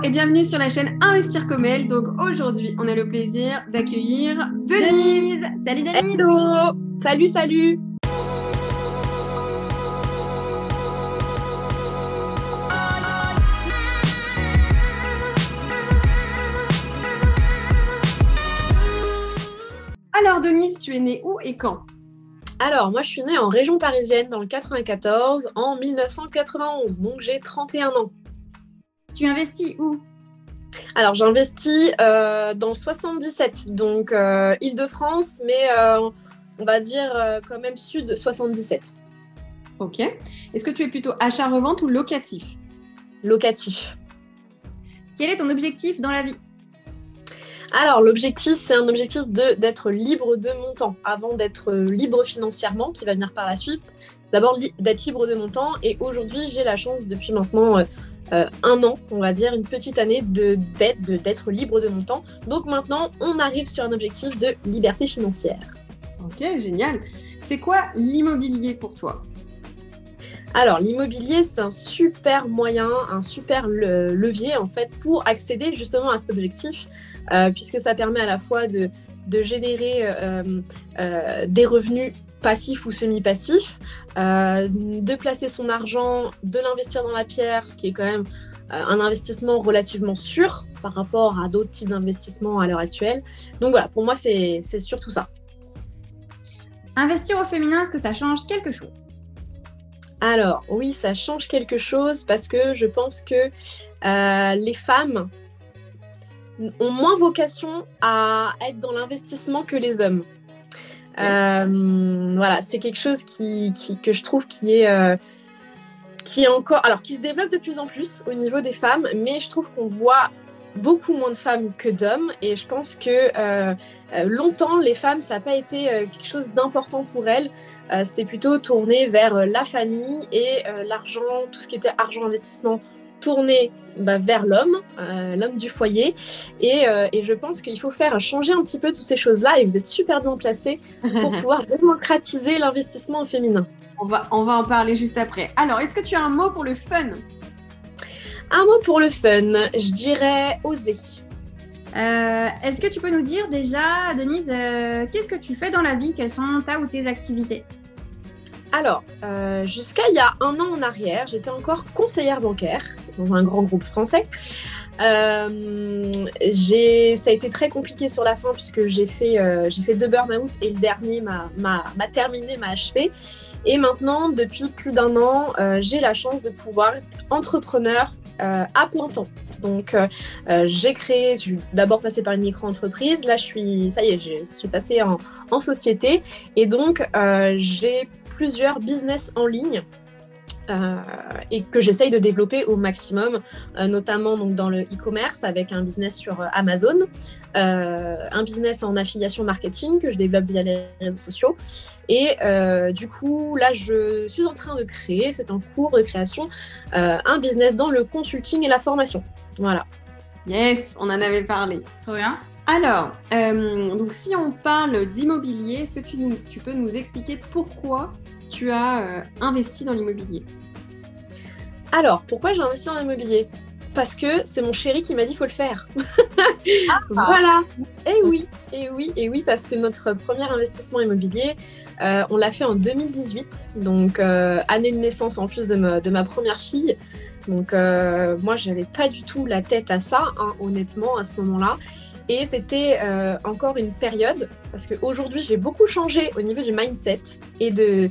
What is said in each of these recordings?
et bienvenue sur la chaîne Investir comme elle. Donc aujourd'hui, on a le plaisir d'accueillir Denise. Salut Denise. Hello. Salut. Alors Denise, tu es née où et quand? Alors, moi, je suis née en région parisienne, dans le 94, en 1991. Donc, j'ai 31 ans. Tu investis où? Alors, j'investis dans le 77, donc Île-de-France, mais on va dire quand même sud 77. Ok. Est-ce que tu es plutôt achat-revente ou locatif? Locatif. Quel est ton objectif dans la vie? Alors, l'objectif, c'est un objectif d'être libre de mon temps, avant d'être libre financièrement, qui va venir par la suite. D'abord, d'être libre de mon temps. Et aujourd'hui, j'ai la chance, depuis maintenant un an, on va dire, une petite année, d'être libre de mon temps. Donc maintenant, on arrive sur un objectif de liberté financière. Ok, génial. C'est quoi l'immobilier pour toi? Alors, l'immobilier, c'est un super moyen, un super levier, en fait, pour accéder justement à cet objectif, puisque ça permet à la fois de générer des revenus passifs ou semi-passifs, de placer son argent, de l'investir dans la pierre, ce qui est quand même un investissement relativement sûr par rapport à d'autres types d'investissements à l'heure actuelle. Donc voilà, pour moi, c'est surtout ça. Investir au féminin, est-ce que ça change quelque chose? Alors, oui, ça change quelque chose parce que je pense que les femmes ont moins vocation à être dans l'investissement que les hommes. Voilà, c'est quelque chose que je trouve qui est encore, alors qui se développe de plus en plus au niveau des femmes, mais je trouve qu'on voit beaucoup moins de femmes que d'hommes, et je pense que longtemps les femmes, ça n'a pas été quelque chose d'important pour elles. C'était plutôt tourné vers la famille et l'argent, tout ce qui était argent investissement tourné vers l'homme du foyer, et je pense qu'il faut faire changer un petit peu toutes ces choses-là, et vous êtes super bien placés pour pouvoir démocratiser l'investissement féminin. On va en parler juste après. Alors, est-ce que tu as un mot pour le fun? Un mot pour le fun, je dirais oser. Est-ce que tu peux nous dire déjà, Denise, qu'est-ce que tu fais dans la vie? Quelles sont ta ou tes activités? Alors, jusqu'à il y a un an en arrière, j'étais encore conseillère bancaire dans un grand groupe français. Ça a été très compliqué sur la fin puisque j'ai fait 2 burn-out et le dernier m'a terminé, m'a achevé. Et maintenant, depuis plus d'un an, j'ai la chance de pouvoir être entrepreneur à plein temps. Donc, je suis d'abord passée par une micro-entreprise. Là, je suis passée en société. Et donc, j'ai plusieurs business en ligne et que j'essaye de développer au maximum, notamment donc, dans le e-commerce avec un business sur Amazon, un business en affiliation marketing que je développe via les réseaux sociaux. Et du coup, là, je suis en train de créer, c'est en cours de création, un business dans le consulting et la formation. Voilà. Yes, on en avait parlé. Trop bien. Alors, donc si on parle d'immobilier, est-ce que tu peux nous expliquer pourquoi tu as investi dans l'immobilier? Alors, pourquoi j'ai investi dans l'immobilier? Parce que c'est mon chéri qui m'a dit qu'il faut le faire. Voilà. Et oui, parce que notre premier investissement immobilier, on l'a fait en 2018, donc année de naissance en plus de ma première fille. Donc moi, j'avais pas du tout la tête à ça, honnêtement, à ce moment-là. Et c'était encore une période, parce qu'aujourd'hui, j'ai beaucoup changé au niveau du mindset et de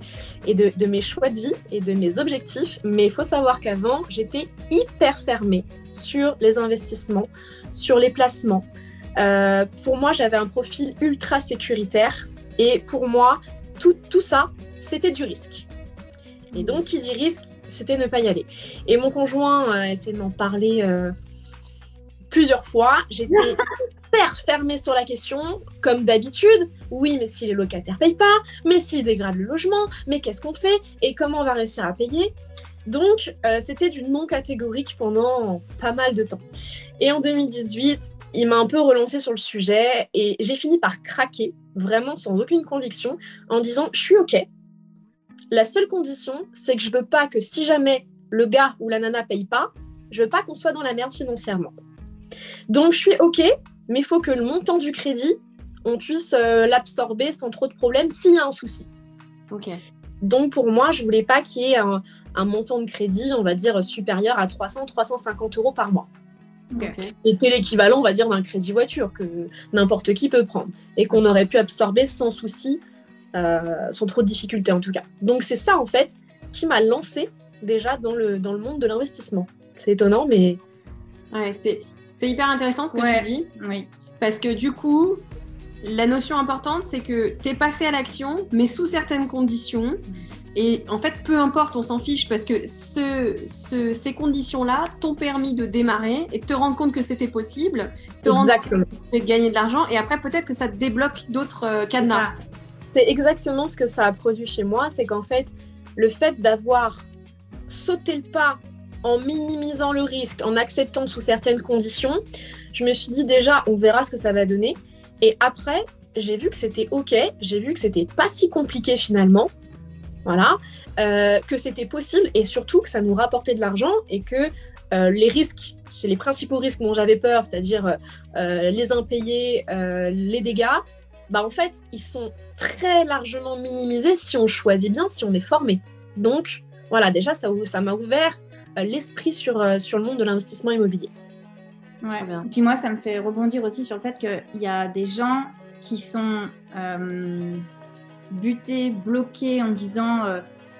mes choix de vie et de mes objectifs. Mais il faut savoir qu'avant, j'étais hyper fermée sur les investissements, sur les placements. Pour moi, j'avais un profil ultra sécuritaire. Et pour moi, tout ça, c'était du risque. Et donc, qui dit risque, c'était ne pas y aller. Et mon conjoint a essayé de m'en parler plusieurs fois. J'étais hyper fermée sur la question, comme d'habitude. Oui, mais si les locataires ne payent pas, mais s'ils dégradent le logement, mais qu'est-ce qu'on fait et comment on va réussir à payer? Donc, c'était du non catégorique pendant pas mal de temps. Et en 2018, il m'a un peu relancé sur le sujet et j'ai fini par craquer, vraiment sans aucune conviction, en disant « je suis OK ». La seule condition, c'est que je veux pas que si jamais le gars ou la nana paye pas, je veux pas qu'on soit dans la merde financièrement. Donc, je suis OK, mais il faut que le montant du crédit, on puisse l'absorber sans trop de problèmes s'il y a un souci. Ok. Donc, pour moi, je voulais pas qu'il y ait un montant de crédit, on va dire, supérieur à 300-350 euros par mois. Ok. C'était l'équivalent, on va dire, d'un crédit voiture que n'importe qui peut prendre et qu'on aurait pu absorber sans souci, sans trop de difficultés en tout cas. Donc, c'est ça, en fait, qui m'a lancée déjà dans le monde de l'investissement. C'est étonnant, mais... Ouais, c'est hyper intéressant ce que tu dis. Oui. Parce que du coup, la notion importante, c'est que tu es passé à l'action, mais sous certaines conditions. Et en fait, peu importe, on s'en fiche parce que ces conditions-là t'ont permis de démarrer et de te rendre compte que c'était possible, te rendre compte que tu pouvais gagner de l'argent et après peut-être que ça te débloque d'autres cadenas. C'est exactement ce que ça a produit chez moi, c'est qu'en fait, le fait d'avoir sauté le pas en minimisant le risque, en acceptant sous certaines conditions, je me suis dit déjà, on verra ce que ça va donner. Et après, j'ai vu que c'était OK, j'ai vu que c'était pas si compliqué finalement. Voilà, que c'était possible et surtout que ça nous rapportait de l'argent et que les risques, c'est les principaux risques dont j'avais peur, c'est-à-dire les impayés, les dégâts, bah en fait, ils sont très largement minimisés si on choisit bien, si on est formé. Donc, voilà, déjà, ça m'a ouvert l'esprit sur le monde de l'investissement immobilier. Ouais. Et puis moi, ça me fait rebondir aussi sur le fait qu'il y a des gens qui sont... buté, bloqué en disant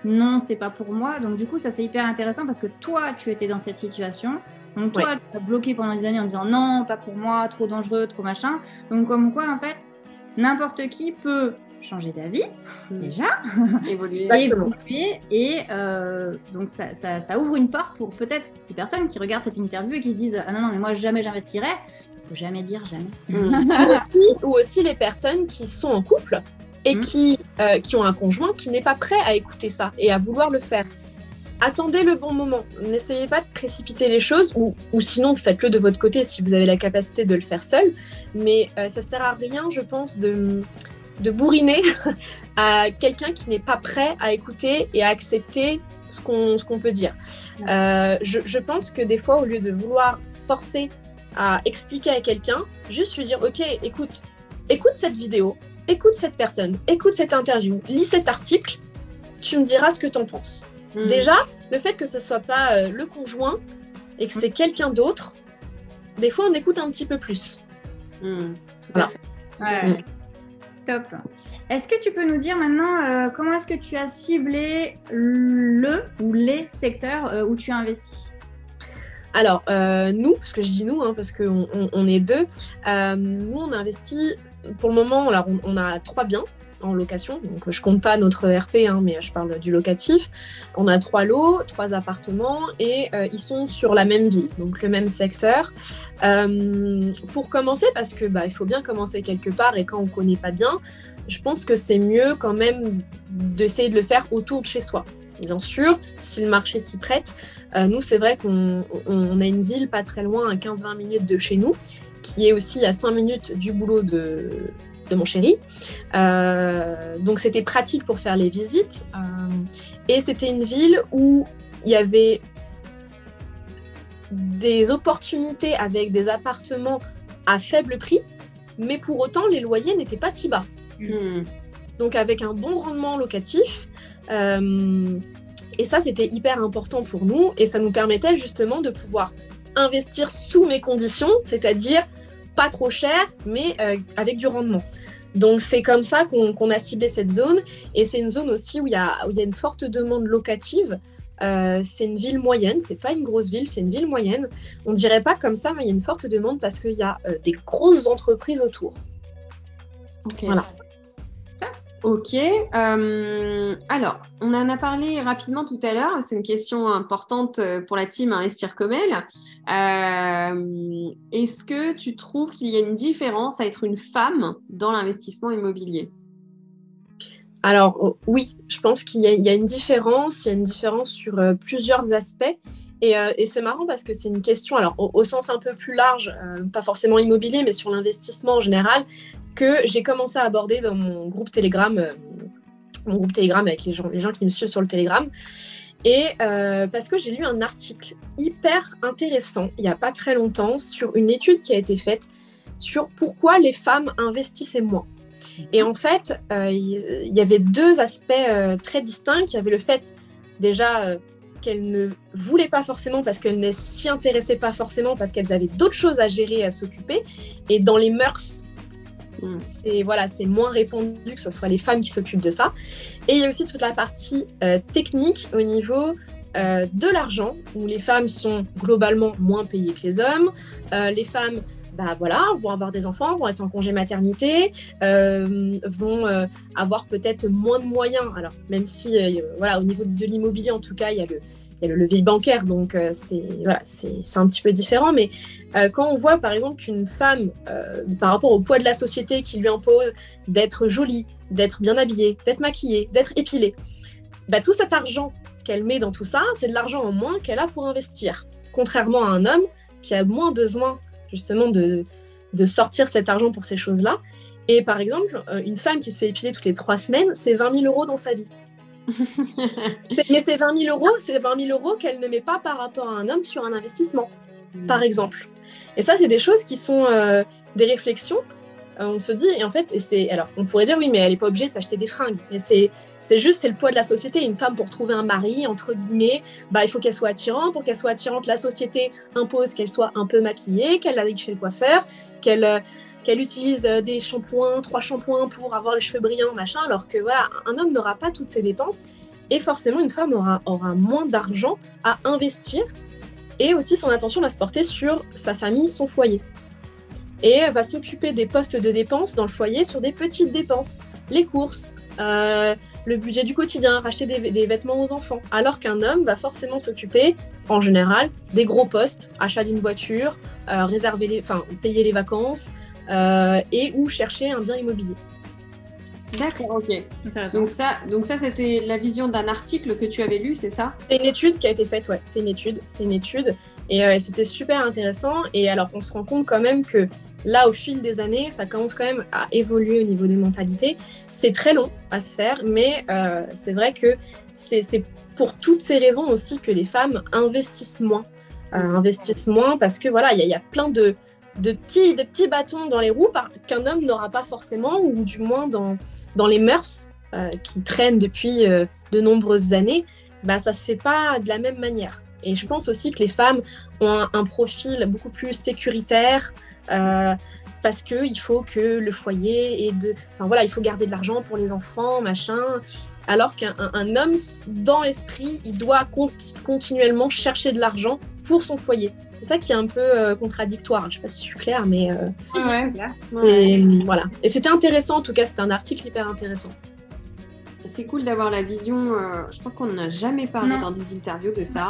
non, c'est pas pour moi. Donc du coup, ça c'est hyper intéressant parce que toi, tu étais dans cette situation. Donc toi, tu as bloqué pendant des années en disant non, pas pour moi, trop dangereux, trop machin. Donc comme quoi, en fait, n'importe qui peut changer d'avis, déjà, évoluer et donc ça ouvre une porte pour peut-être des personnes qui regardent cette interview et qui se disent ah non, mais moi jamais j'investirais. Faut jamais dire jamais. Ou aussi les personnes qui sont en couple et qui ont un conjoint qui n'est pas prêt à écouter ça et à vouloir le faire. Attendez le bon moment. N'essayez pas de précipiter les choses ou sinon faites-le de votre côté si vous avez la capacité de le faire seul. Mais ça sert à rien, je pense, de bourriner à quelqu'un qui n'est pas prêt à écouter et à accepter ce qu'on peut dire. Je pense que des fois, au lieu de vouloir forcer à expliquer à quelqu'un, juste lui dire « Ok, écoute cette vidéo, écoute cette personne, écoute cette interview, lis cet article, tu me diras ce que tu en penses. » Déjà, le fait que ce ne soit pas le conjoint et que c'est quelqu'un d'autre, des fois, on écoute un petit peu plus. Tout à fait. Ouais. Top. Est-ce que tu peux nous dire maintenant comment est-ce que tu as ciblé le ou les secteurs où tu as investi ? Alors, nous, parce que je dis nous, parce qu'on est deux, nous, on a investi, pour le moment, alors on a 3 biens en location, donc je compte pas notre RP, mais je parle du locatif. On a 3 lots, 3 appartements, et ils sont sur la même ville, donc le même secteur. Pour commencer, parce que il faut bien commencer quelque part, et quand on connaît pas bien, je pense que c'est mieux quand même d'essayer de le faire autour de chez soi. Bien sûr, si le marché s'y prête. Nous, c'est vrai qu'on a une ville pas très loin, à 15-20 minutes de chez nous, qui est aussi à 5 minutes du boulot de mon chéri. Donc, c'était pratique pour faire les visites. Et c'était une ville où il y avait des opportunités avec des appartements à faible prix, mais pour autant, les loyers n'étaient pas si bas. Donc, avec un bon rendement locatif. Et ça, c'était hyper important pour nous et ça nous permettait justement de pouvoir investir sous mes conditions, c'est-à-dire pas trop cher, mais avec du rendement. Donc, c'est comme ça qu'on a ciblé cette zone et c'est une zone aussi où il y a une forte demande locative. C'est une ville moyenne, c'est pas une grosse ville, c'est une ville moyenne. On dirait pas comme ça, mais il y a une forte demande parce qu'il y a des grosses entreprises autour. Ok. Voilà. Ok. Alors, on en a parlé rapidement tout à l'heure. C'est une question importante pour la team Investir comme elle. Est-ce que tu trouves qu'il y a une différence à être une femme dans l'investissement immobilier ? Alors, oui, je pense qu'il y a une différence. Il y a une différence sur plusieurs aspects. Et c'est marrant parce que c'est une question, alors au sens un peu plus large, pas forcément immobilier, mais sur l'investissement en général, que j'ai commencé à aborder dans mon groupe Telegram avec les gens qui me suivent sur le Telegram. Et parce que j'ai lu un article hyper intéressant, il n'y a pas très longtemps, sur une étude qui a été faite sur pourquoi les femmes investissaient moins. Et en fait, il y avait deux aspects très distincts. Il y avait le fait, déjà, qu'elles ne voulaient pas forcément parce qu'elles ne s'y intéressaient pas forcément parce qu'elles avaient d'autres choses à gérer et à s'occuper. Et dans les mœurs, c'est moins répandu que ce soit les femmes qui s'occupent de ça. Et il y a aussi toute la partie technique au niveau de l'argent, où les femmes sont globalement moins payées que les hommes. Les femmes vont avoir des enfants, vont être en congé maternité, vont avoir peut-être moins de moyens. Alors, même si, au niveau de l'immobilier, en tout cas, il y a le levier bancaire, donc c'est un petit peu différent. Mais quand on voit, par exemple, qu'une femme, par rapport au poids de la société qui lui impose d'être jolie, d'être bien habillée, d'être maquillée, d'être épilée, tout cet argent qu'elle met dans tout ça, c'est de l'argent en moins qu'elle a pour investir. Contrairement à un homme qui a moins besoin justement de sortir cet argent pour ces choses-là. Et par exemple, une femme qui se fait épiler toutes les 3 semaines, c'est 20 000 € dans sa vie. Mais c'est 20 000 € qu'elle ne met pas par rapport à un homme sur un investissement, par exemple. Et ça, c'est des choses qui sont des réflexions. On se dit, et en fait, alors on pourrait dire, oui, mais elle n'est pas obligée de s'acheter des fringues. Mais c'est le poids de la société. Une femme, pour trouver un mari, entre guillemets, il faut qu'elle soit attirante. Pour qu'elle soit attirante, la société impose qu'elle soit un peu maquillée, qu'elle aille chez le coiffeur, qu'elle utilise des shampoings, 3 shampoings pour avoir les cheveux brillants, machin, alors que un homme n'aura pas toutes ces dépenses. Et forcément, une femme aura moins d'argent à investir. Et aussi, son attention va se porter sur sa famille, son foyer. Et elle va s'occuper des postes de dépenses dans le foyer sur des petites dépenses. Les courses, le budget du quotidien, racheter des vêtements aux enfants. Alors qu'un homme va forcément s'occuper, en général, des gros postes, achat d'une voiture, payer les vacances et ou chercher un bien immobilier. D'accord, ok. Intéressant. Donc ça, c'était la vision d'un article que tu avais lu, c'est ça? C'est une étude qui a été faite, ouais. C'est une étude. Et c'était super intéressant. Et alors, on se rend compte quand même que là, au fil des années, ça commence quand même à évoluer au niveau des mentalités. C'est très long à se faire, mais c'est vrai que c'est pour toutes ces raisons aussi que les femmes investissent moins. Parce que il y a plein de petits bâtons dans les roues qu'un homme n'aura pas forcément, ou du moins dans les mœurs qui traînent depuis de nombreuses années, ça se fait pas de la même manière. Et je pense aussi que les femmes ont un profil beaucoup plus sécuritaire, parce qu'il faut que le foyer il faut garder de l'argent pour les enfants, machin. Alors qu'un homme, dans l'esprit, il doit continuellement chercher de l'argent pour son foyer. C'est ça qui est un peu contradictoire. Je ne sais pas si je suis claire, mais voilà. Et c'était intéressant, en tout cas, c'était un article hyper intéressant. C'est cool d'avoir la vision. Je crois qu'on n'a jamais parlé dans des interviews de ça.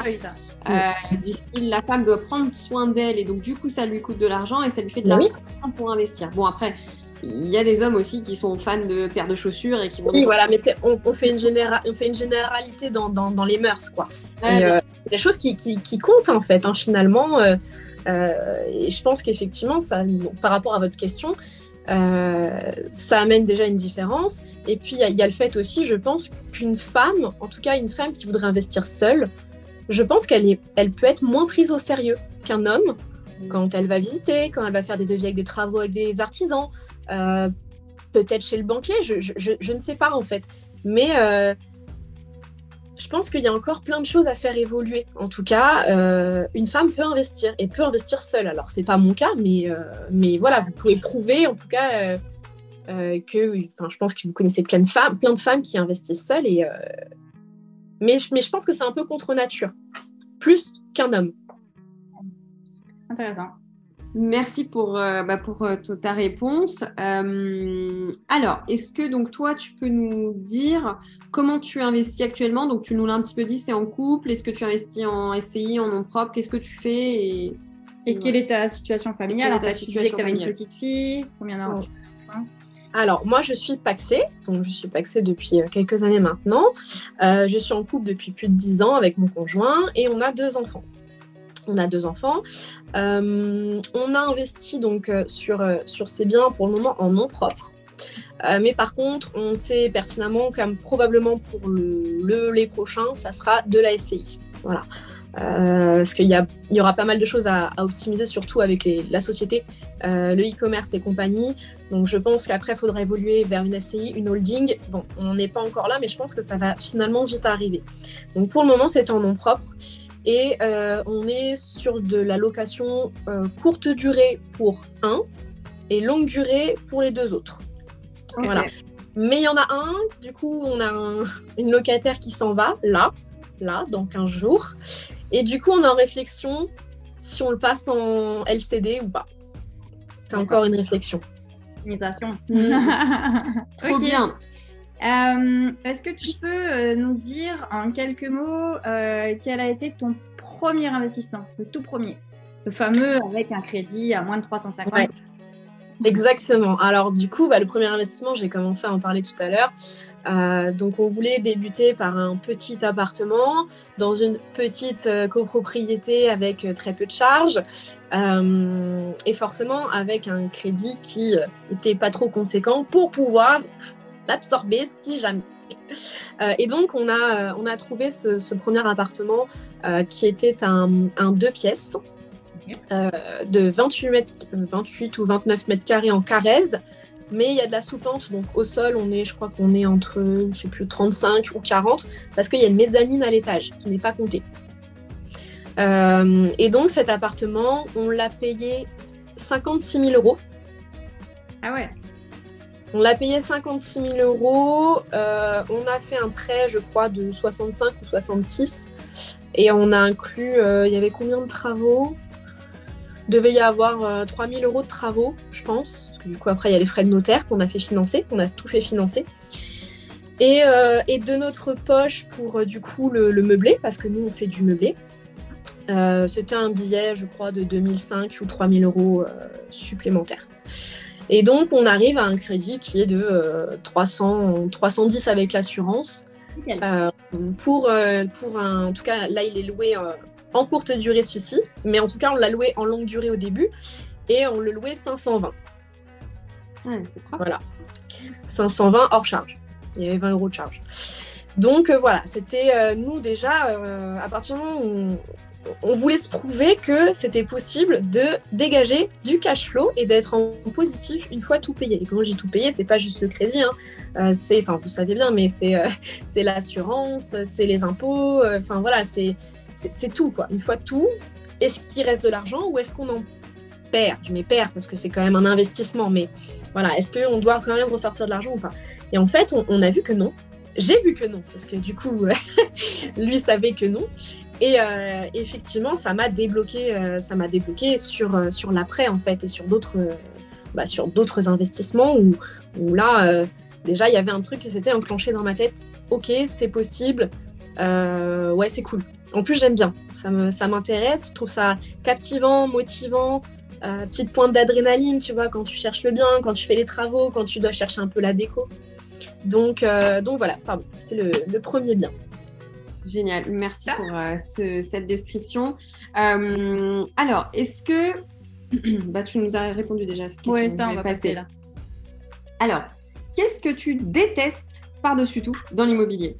Du style, la femme doit prendre soin d'elle et donc du coup ça lui coûte de l'argent et ça lui fait de l'argent pour investir. Bon, après, il y a des hommes aussi qui sont fans de paires de chaussures et qui vont. Oui, voilà, mais on fait une généralité dans les mœurs, quoi. Des choses qui comptent en fait, finalement. Et je pense qu'effectivement, ça, par rapport à votre question, ça amène déjà une différence. Et puis il y a le fait aussi, je pense qu'une femme, en tout cas une femme qui voudrait investir seule, je pense qu'elle peut être moins prise au sérieux qu'un homme quand elle va visiter, quand elle va faire des devis avec des travaux avec des artisans, peut-être chez le banquier, je ne sais pas en fait. Mais je pense qu'il y a encore plein de choses à faire évoluer. En tout cas, une femme peut investir et peut investir seule. Alors, c'est pas mon cas, mais voilà, vous pouvez prouver en tout cas je pense que vous connaissez plein de femmes qui investissent seules. Mais je pense que c'est un peu contre nature, plus qu'un homme. Intéressant. Merci pour ta réponse. Alors, est-ce que donc toi, tu peux nous dire comment tu investis actuellement? Donc, tu nous l'as un petit peu dit, c'est en couple. Est-ce que tu investis en SCI, en nom propre? Qu'est-ce que tu fais? Et quelle est ta situation familiale? En fait, tu disais que tu avais une petite fille. Combien d'enfants? Alors, moi, je suis pacsée. Donc, je suis pacsée depuis quelques années maintenant. Je suis en couple depuis plus de 10 ans avec mon conjoint et on a 2 enfants. On a investi donc sur ces biens pour le moment en nom propre. Mais par contre, on sait pertinemment, comme probablement pour les prochains, ça sera de la SCI. Voilà. Parce qu'il y aura pas mal de choses à optimiser, surtout avec la société, le e-commerce et compagnie. Donc je pense qu'après, il faudra évoluer vers une SCI, une holding. Bon, on n'est pas encore là, mais je pense que ça va finalement vite arriver. Donc pour le moment, c'est en nom propre. Et on est sur de la location courte durée pour un et longue durée pour les 2 autres. Okay. Voilà. Mais il y en a un, du coup, on a une locataire qui s'en va, là, dans 15 jours. Et du coup, on est en réflexion si on le passe en LCD ou pas. C'est encore une réflexion. Optimisation. Trop bien. Est-ce que tu peux nous dire en quelques mots quel a été ton premier investissement, le tout premier, le fameux avec un crédit à moins de 350 ouais. Exactement. Alors du coup, le premier investissement, j'ai commencé à en parler tout à l'heure. Donc on voulait débuter par un petit appartement dans une petite copropriété avec très peu de charges et forcément avec un crédit qui n'était pas trop conséquent pour pouvoir l'absorber si jamais. Et donc on a trouvé ce premier appartement qui était un 2 pièces. De 28 ou 29 mètres carrés en Carrez, mais il y a de la sous-pente, donc au sol, je crois qu'on est entre, 35 ou 40, parce qu'il y a une mezzanine à l'étage qui n'est pas comptée. Et donc cet appartement, on l'a payé 56 000 €. Ah ouais. On l'a payé 56 000 €. On a fait un prêt, je crois, de 65 ou 66, et on a inclus, il y avait combien de travaux ? Devait y avoir 3 000 € de travaux, je pense. Parce que du coup, après, il y a les frais de notaire qu'on a fait financer, qu'on a tout fait financer. Et de notre poche pour, du coup, le meublé, parce que nous, on fait du meublé. C'était un billet, je crois, de 2005 ou 3 000 € supplémentaires. Et donc, on arrive à un crédit qui est de 310 avec l'assurance. Pour en tout cas, là, il est loué... en courte durée celui-ci, mais en tout cas on l'a loué en longue durée au début et on le louait 520. C'est propre. Voilà, 520 hors charge. Il y avait 20 € de charge. Donc voilà, c'était nous déjà à partir du moment où on voulait se prouver que c'était possible de dégager du cash flow et d'être en positif une fois tout payé. Et quand j'ai tout payé, c'est pas juste le crédit, vous savez bien, mais c'est l'assurance, c'est les impôts, voilà, c'est tout, quoi. Une fois tout, est-ce qu'il reste de l'argent ou est-ce qu'on en perd ? Je mets perd parce que c'est quand même un investissement, mais voilà, est-ce qu'on doit quand même ressortir de l'argent ou pas ? Et en fait, on a vu que non. J'ai vu que non, parce que du coup, lui savait que non. Et effectivement, ça m'a débloqué sur l'après, en fait, et sur d'autres investissements où là, déjà, il y avait un truc qui s'était enclenché dans ma tête. Ok, c'est possible. Ouais, c'est cool. En plus, j'aime bien. Ça m'intéresse. Je trouve ça captivant, motivant. Petite pointe d'adrénaline, tu vois, quand tu cherches le bien, quand tu fais les travaux, quand tu dois chercher un peu la déco. Donc voilà, pardon. C'était le premier bien. Génial. Merci pour cette description. Alors, est-ce que... tu nous as répondu déjà à cette question. Oui, ça, on va passer là. Alors, qu'est-ce que tu détestes par-dessus tout dans l'immobilier ?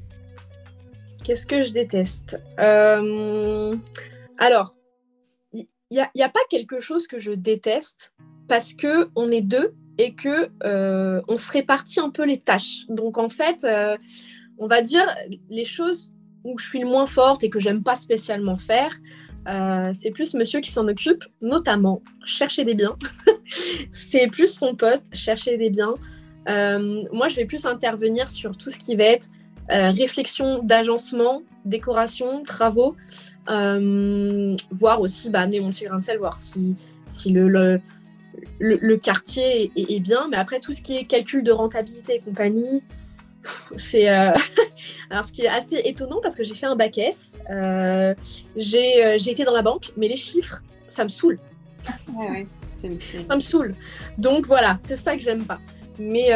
Qu'est-ce que je déteste ? Alors, il n'y a pas quelque chose que je déteste parce qu'on est 2 et qu'on se répartit un peu les tâches. Donc, en fait, on va dire les choses où je suis le moins forte et que j'aime pas spécialement faire, c'est plus monsieur qui s'en occupe, notamment chercher des biens. C'est plus son poste, chercher des biens. Moi, je vais plus intervenir sur tout ce qui va être réflexion d'agencement, décoration, travaux, voir aussi amener mon petit grain de sel, voir si le quartier est bien. Mais après, tout ce qui est calcul de rentabilité et compagnie, c'est alors ce qui est assez étonnant parce que j'ai fait un bac S, j'ai été dans la banque, mais les chiffres, ça me saoule. Ouais. Ça me saoule. Donc voilà, c'est ça que j'aime pas. Mais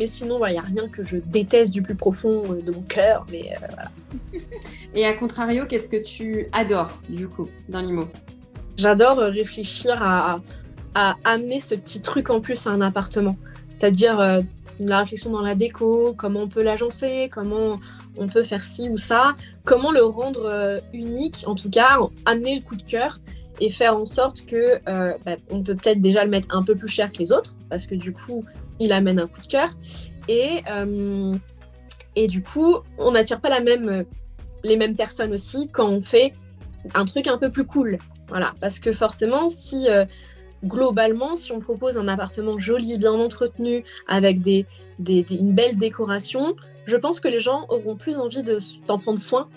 sinon, il n'y a rien que je déteste du plus profond de mon cœur. Mais voilà. Et à contrario, qu'est-ce que tu adores, du coup, dans l'IMO ? J'adore réfléchir à amener ce petit truc en plus à un appartement. c'est-à-dire la réflexion dans la déco, comment on peut l'agencer, comment on peut faire ci ou ça, comment le rendre unique, en tout cas, amener le coup de cœur et faire en sorte que on peut peut-être déjà le mettre un peu plus cher que les autres, parce que du coup, il amène un coup de cœur. Et du coup, on n'attire pas les mêmes personnes aussi quand on fait un truc un peu plus cool. Voilà, parce que forcément, si globalement, si on propose un appartement joli, bien entretenu, avec une belle décoration, je pense que les gens auront plus envie d'en prendre soin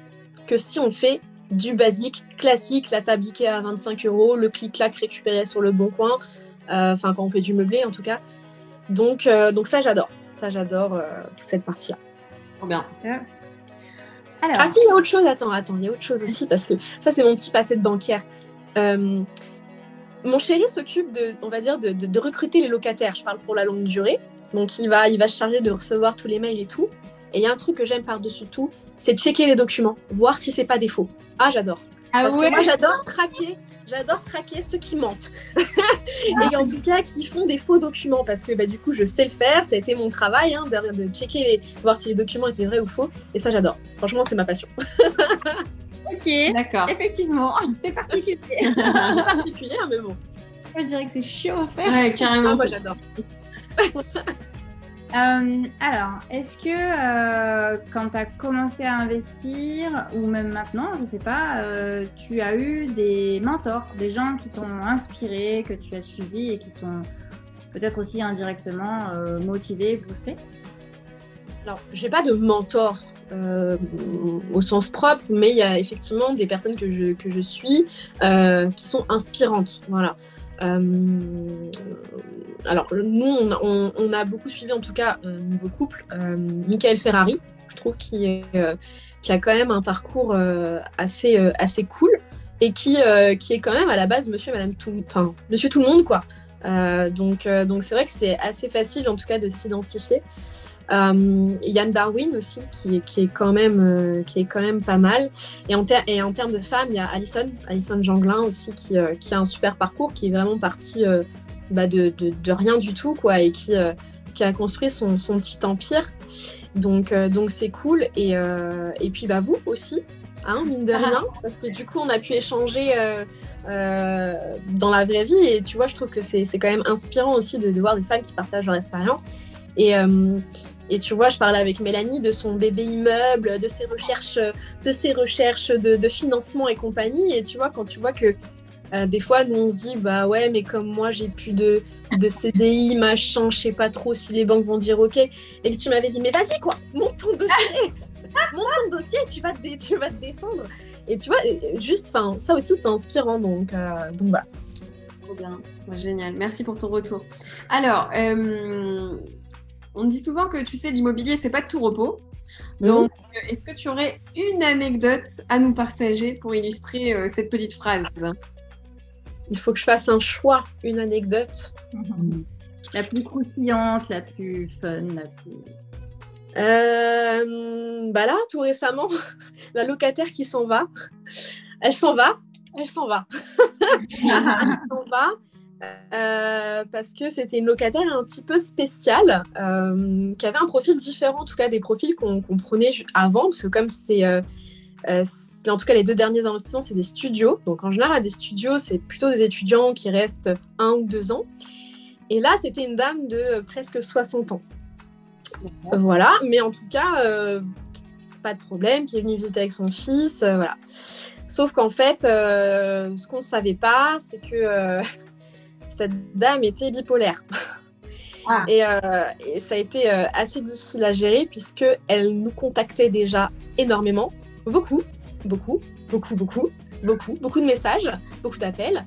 que si on fait du basique, classique, la table Ikea à 25 €, le clic-clac récupéré sur le bon coin, enfin quand on fait du meublé en tout cas. Donc ça j'adore toute cette partie-là. Trop bien. Alors... Ah si, il y a autre chose, attends, il y a autre chose aussi, parce que ça c'est mon petit passé de banquière. Mon chéri s'occupe de recruter les locataires, je parle pour la longue durée, donc il va se charger de recevoir tous les mails et tout, et il y a un truc que j'aime par-dessus tout, c'est de checker les documents, voir si c'est pas des faux. Ah j'adore. Parce que moi j'adore traquer ceux qui mentent et en tout cas qui font des faux documents, parce que du coup je sais le faire, ça a été mon travail de checker, voir si les documents étaient vrais ou faux, et ça j'adore, franchement c'est ma passion. Ok, d'accord. Effectivement, c'est particulier. C'est particulier, mais bon. Moi, je dirais que c'est chiant à faire. Ouais, carrément. Ah, moi, j'adore. Alors, est-ce que quand tu as commencé à investir, ou même maintenant, je ne sais pas, tu as eu des mentors, des gens qui t'ont inspiré, que tu as suivi et qui t'ont peut-être aussi indirectement motivé, boosté? Alors, j'ai pas de mentor au sens propre, mais il y a effectivement des personnes que je suis qui sont inspirantes. Voilà. Alors, nous, on a beaucoup suivi, en tout cas, niveau couple, Michael Ferrari, je trouve, qui a quand même un parcours assez cool et qui est quand même à la base monsieur tout le monde, quoi. Donc c'est vrai que c'est assez facile, en tout cas, de s'identifier. Yann Darwin aussi qui est quand même pas mal, et en termes de femmes il y a Alison Janglin aussi qui a un super parcours, qui est vraiment partie de rien du tout, quoi, et qui a construit son petit empire, donc c'est cool, et puis vous aussi, mine de rien, parce que du coup on a pu échanger dans la vraie vie, et tu vois, je trouve que c'est quand même inspirant aussi de voir des femmes qui partagent leur expérience. Et tu vois, je parlais avec Mélanie de son bébé immeuble, de ses recherches de financement et compagnie. Et tu vois, quand tu vois que des fois, nous, on se dit, ouais, mais comme moi, j'ai plus de CDI, machin, je sais pas trop si les banques vont dire OK. Et que tu m'avais dit, mais vas-y, quoi, monte ton dossier, tu vas te défendre. Et tu vois, juste, ça aussi, c'est inspirant. Donc voilà. Trop bien, génial. Merci pour ton retour. Alors, on dit souvent que, tu sais, l'immobilier, c'est pas de tout repos. Donc, est-ce que tu aurais une anecdote à nous partager pour illustrer cette petite phrase? Il faut que je fasse un choix, une anecdote. La plus croustillante, la plus fun, la plus... là, tout récemment, la locataire qui s'en va. Elle s'en va. Elle s'en va. Parce que c'était une locataire un petit peu spéciale, qui avait un profil différent, en tout cas des profils qu'on prenait avant, parce que comme c'est en tout cas les 2 derniers investissements, c'est des studios, donc en général des studios c'est plutôt des étudiants qui restent 1 ou 2 ans, et là c'était une dame de presque 60 ans. Voilà, mais en tout cas pas de problème, qui est venue visiter avec son fils, voilà. Sauf qu'en fait ce qu'on ne savait pas, c'est que cette dame était bipolaire. Et ça a été assez difficile à gérer, puisqu'elle nous contactait déjà énormément, beaucoup de messages, beaucoup d'appels.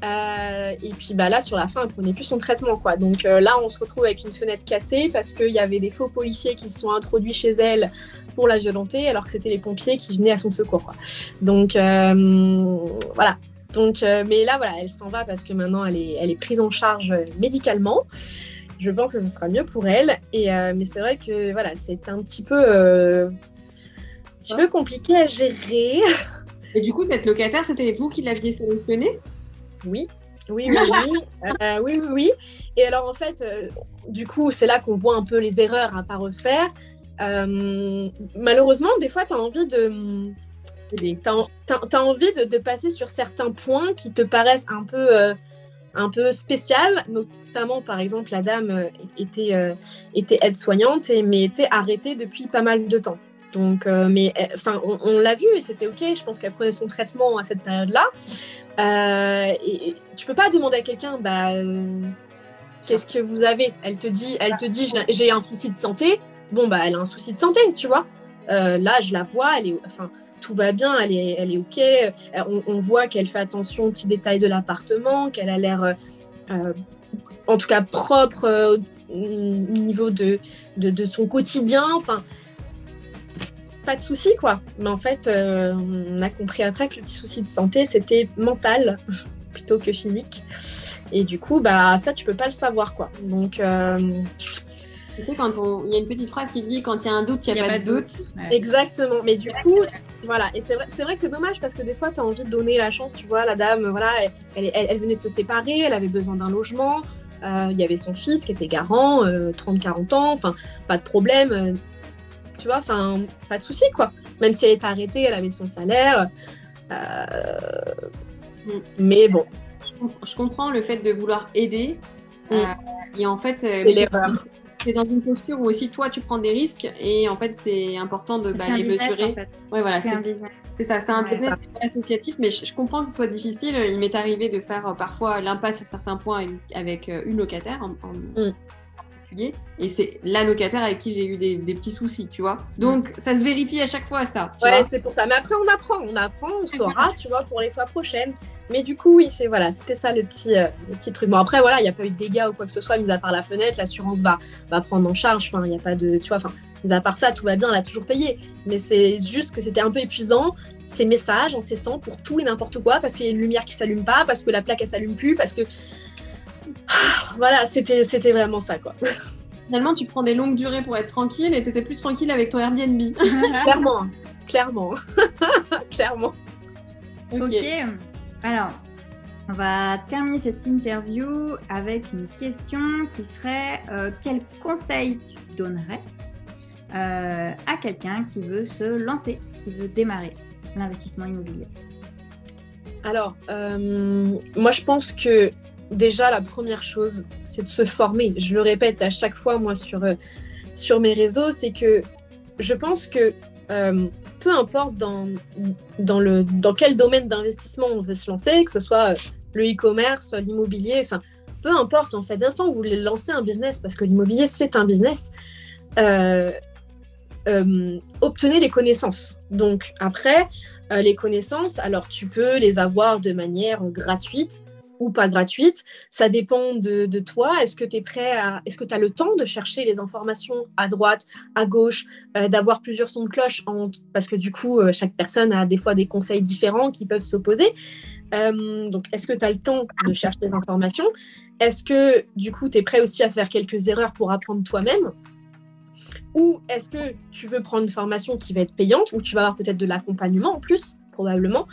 Et puis là, sur la fin, elle prenait plus son traitement, quoi. Donc là, on se retrouve avec une fenêtre cassée parce qu'il y avait des faux policiers qui se sont introduits chez elle pour la violenter, alors que c'était les pompiers qui venaient à son secours, quoi. Donc voilà. Donc, mais là, voilà, elle s'en va parce que maintenant, elle est prise en charge médicalement. Je pense que ce sera mieux pour elle. Mais c'est vrai que voilà, c'est un petit peu compliqué à gérer. Et du coup, cette locataire, c'était vous qui l'aviez sélectionnée? Oui, Oui, oui, oui. Oui, oui, oui. Et alors, en fait, du coup, c'est là qu'on voit un peu les erreurs à ne pas refaire. Malheureusement, des fois, tu as envie de passer sur certains points qui te paraissent un peu spécial, notamment par exemple la dame était aide-soignante mais était arrêtée depuis pas mal de temps. Donc, on l'a vu et c'était ok. Je pense qu'elle prenait son traitement à cette période-là. Et tu peux pas demander à quelqu'un, qu'est-ce que vous avez ? Elle te dit, j'ai un souci de santé. Bon, elle a un souci de santé, tu vois. Là, je la vois, tout va bien, elle est ok. On voit qu'elle fait attention aux petits détails de l'appartement, qu'elle a l'air, en tout cas, propre au niveau de son quotidien. Enfin, pas de souci, quoi. Mais en fait, on a compris après que le petit souci de santé, c'était mental plutôt que physique. Et du coup, ça, tu peux pas le savoir, quoi. Donc... Tu sais, il y a une petite phrase qui dit quand il y a un doute, il n'y a pas de doute. Ouais. Exactement. Mais du coup, voilà. Et c'est vrai que c'est dommage parce que des fois, tu as envie de donner la chance. Tu vois, la dame, voilà, elle venait se séparer, elle avait besoin d'un logement. Il y avait son fils qui était garant, 30-40 ans. Enfin, pas de problème. Tu vois, enfin, pas de souci, quoi. Même si elle était arrêtée, elle avait son salaire. Mais bon. Je comprends le fait de vouloir aider. Et en fait, c'est l'erreur. C'est dans une posture où aussi toi tu prends des risques et en fait c'est important de les mesurer. En fait. Ouais, voilà, c'est un business. C'est ça, c'est un business, c'est pas associatif, mais je comprends que ce soit difficile. Il m'est arrivé de faire parfois l'impasse sur certains points avec une locataire en particulier, et c'est la locataire avec qui j'ai eu des petits soucis, tu vois. Donc ça se vérifie à chaque fois, ça. Ouais, c'est pour ça. Mais après on apprend, on saura, tu vois, pour les fois prochaines. Mais du coup, oui, c'était ça le petit truc. Bon, après, voilà, il n'y a pas eu de dégâts ou quoi que ce soit, mis à part la fenêtre, l'assurance va prendre en charge. Enfin, il n'y a pas de, tu vois, mis à part ça, tout va bien, elle a toujours payé. Mais c'est juste que c'était un peu épuisant, ces messages incessants pour tout et n'importe quoi, parce qu'il y a une lumière qui ne s'allume pas, parce que la plaque, elle ne s'allume plus, parce que... Voilà, c'était vraiment ça, quoi. Finalement, tu prends des longues durées pour être tranquille et tu étais plus tranquille avec ton Airbnb. Clairement. Ok. Alors, on va terminer cette interview avec une question qui serait quel conseil tu donnerais à quelqu'un qui veut se lancer, qui veut démarrer l'investissement immobilier ? Alors, moi je pense que déjà la première chose, c'est de se former. Je le répète à chaque fois, moi, sur mes réseaux, c'est que je pense que peu importe dans quel domaine d'investissement on veut se lancer, que ce soit le e-commerce, l'immobilier, enfin, peu importe, en fait, dès l'instant où vous voulez lancer un business, parce que l'immobilier, c'est un business, obtenez les connaissances. Donc, après, les connaissances, alors tu peux les avoir de manière gratuite ou pas gratuite, ça dépend de toi. Est-ce que tu es prêt est-ce que tu as le temps de chercher les informations à droite, à gauche, d'avoir plusieurs sons de cloche parce que du coup, chaque personne a des fois des conseils différents qui peuvent s'opposer. Donc, est-ce que tu as le temps de chercher les informations ? Est-ce que du coup, tu es prêt aussi à faire quelques erreurs pour apprendre toi-même ? Ou est-ce que tu veux prendre une formation qui va être payante, où tu vas avoir peut-être de l'accompagnement en plus, probablement.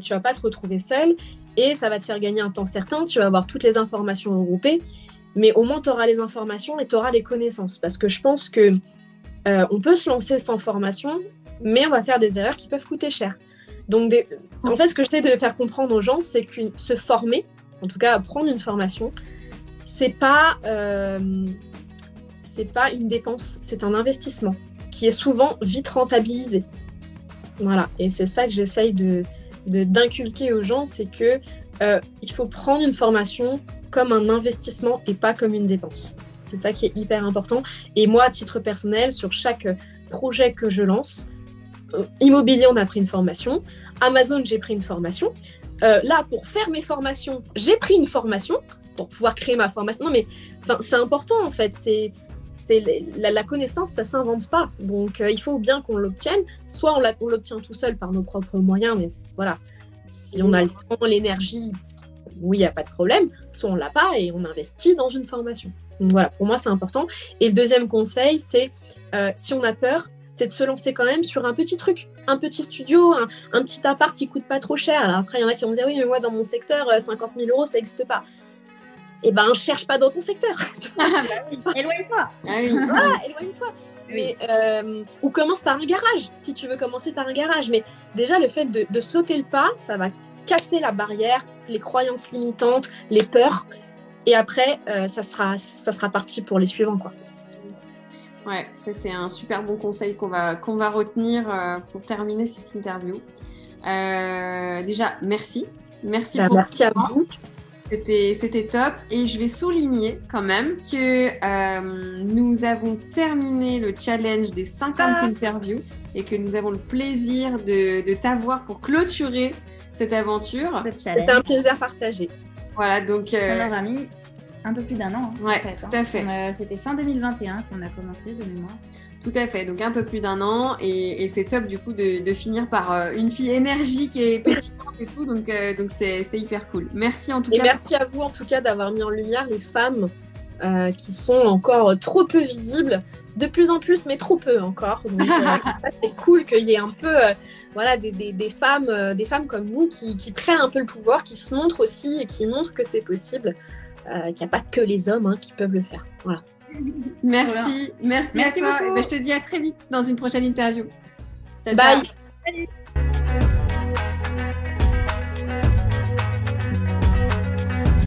Tu vas pas te retrouver seul et ça va te faire gagner un temps certain. Tu vas avoir toutes les informations regroupées, mais au moins tu auras les informations et tu auras les connaissances. Parce que je pense que on peut se lancer sans formation, mais on va faire des erreurs qui peuvent coûter cher. Donc, en fait, ce que j'essaie de faire comprendre aux gens, c'est que se former, en tout cas prendre une formation, c'est pas une dépense, c'est un investissement qui est souvent vite rentabilisé. Voilà, et c'est ça que j'essaye d'inculquer aux gens, c'est que il faut prendre une formation comme un investissement et pas comme une dépense. C'est ça qui est hyper important. Et moi, à titre personnel, sur chaque projet que je lance, immobilier, on a pris une formation. Amazon, j'ai pris une formation. Là, pour faire mes formations, j'ai pris une formation pour pouvoir créer ma formation. Non, mais c'est important, en fait. La connaissance, ça ne s'invente pas. Donc, il faut bien qu'on l'obtienne. Soit on l'obtient tout seul par nos propres moyens, mais voilà. Si on a le temps, l'énergie, oui, il n'y a pas de problème. Soit on ne l'a pas et on investit dans une formation. Donc, voilà, pour moi, c'est important. Et le deuxième conseil, c'est si on a peur, c'est de se lancer quand même sur un petit truc. un petit studio, un petit appart qui coûte pas trop cher. Alors après, il y en a qui vont me dire, oui, mais moi, dans mon secteur, 50 000 €, ça n'existe pas. Eh ben, cherche pas dans ton secteur. Éloigne-toi. Éloigne-toi. Mais, ou commence par un garage, si tu veux commencer par un garage. Mais déjà, le fait de sauter le pas, ça va casser la barrière, les croyances limitantes, les peurs. Et après, ça sera parti pour les suivants, quoi. Ouais, ça c'est un super bon conseil qu'on va retenir pour terminer cette interview. Déjà, merci. Merci à vous. C'était top. Et je vais souligner quand même que nous avons terminé le challenge des 50 interviews et que nous avons le plaisir de t'avoir pour clôturer cette aventure. C'était un plaisir partagé. Voilà, donc... On aura mis un peu plus d'1 an. Ouais, tout à fait. C'était fin 2021 qu'on a commencé de mémoire. Tout à fait, donc un peu plus d'1 an et c'est top du coup de finir par une fille énergique et pétillante et tout, donc c'est hyper cool. Merci en tout cas. Et merci à vous en tout cas d'avoir mis en lumière les femmes qui sont encore trop peu visibles, de plus en plus mais trop peu encore. Donc c'est cool qu'il y ait un peu des femmes comme nous qui prennent un peu le pouvoir, qui se montrent aussi et qui montrent que c'est possible, qu'il n'y a pas que les hommes qui peuvent le faire. Voilà. Merci à toi. Ben, je te dis à très vite dans une prochaine interview. Bye. Salut.